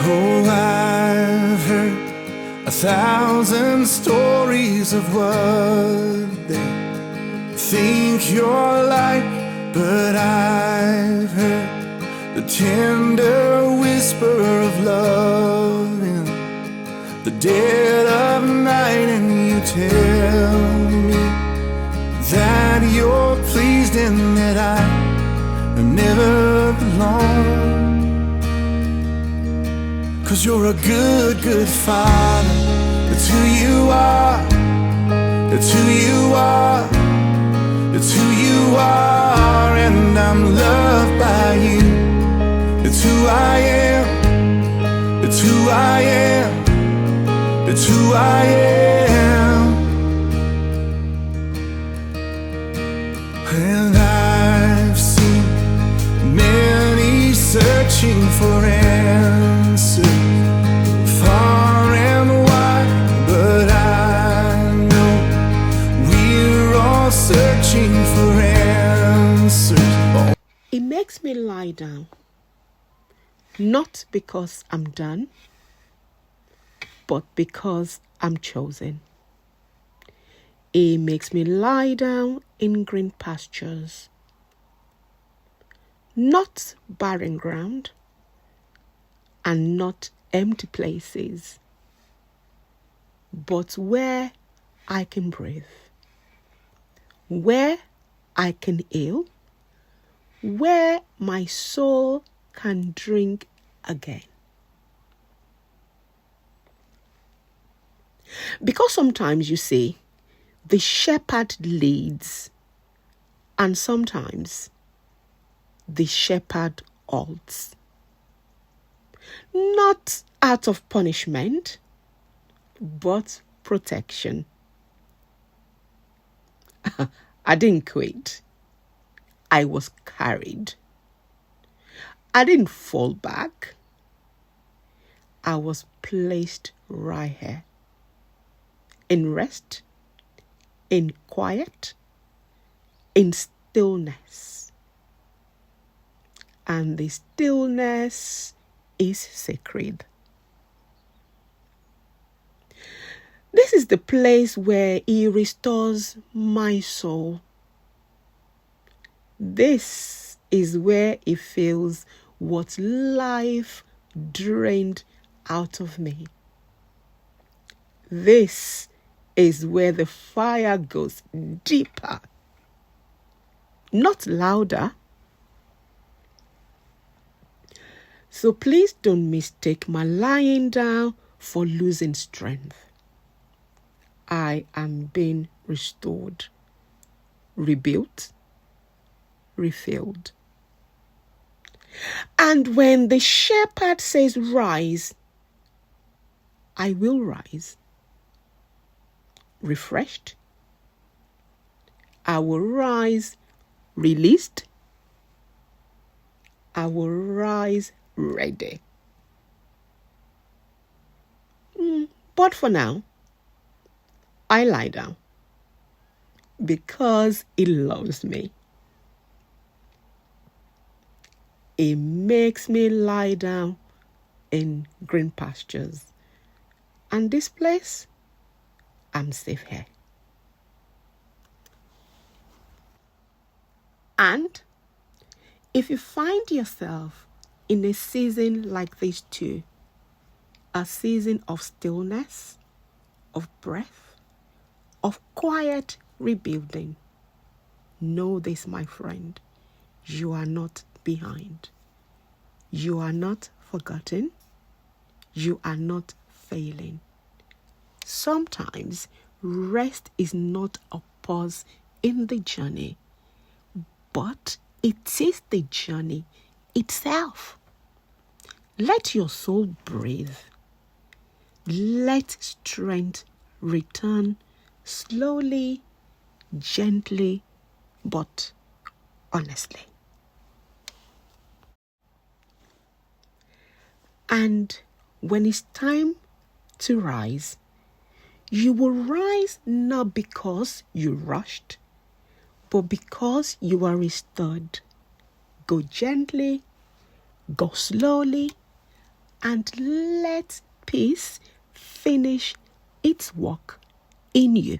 Oh, I've heard 1,000 stories of what they think you're like, but I've heard the tender whisper of love in the dead of night, and you tell me that you're pleased and that I am never alone. 'Cause you're a good, good father. It's who you are. It's who you are. It's who you are, and I'm loved by you. It's who I am. It's who I am. It's who I am. And I've seen many searching for answers far and wide, but I know we're all searching for answers. It makes me lie down, not because I'm done, but because I'm chosen. It makes me lie down in green pastures, not barren ground, and not empty places, but where I can breathe, where I can heal, where my soul can drink again. Because sometimes, you see, the shepherd leads, and sometimes the shepherd halts. Not out of punishment, but protection. I didn't quit. I was carried. I didn't fall back. I was placed right here. In rest, in quiet, in stillness. And the stillness is sacred. This is the place where He restores my soul. This is where He fills what life drained out of me. This is where the fire goes deeper, not louder. So please don't mistake my lying down for losing strength. I am being restored, rebuilt, refilled. And when the shepherd says rise, I will rise. Refreshed. I will rise released. I will rise ready. But for now, I lie down because He loves me. He makes me lie down in green pastures. And this place, I'm safe here. And if you find yourself in a season like this too, a season of stillness, of breath, of quiet rebuilding, know this, my friend, you are not behind. You are not forgotten. You are not failing. Sometimes rest is not a pause in the journey, but it is the journey itself. Let your soul breathe. Let strength return slowly, gently, but honestly. And when it's time to rise, you will rise not because you rushed, but because you are restored. Go gently, go slowly, and let peace finish its work in you.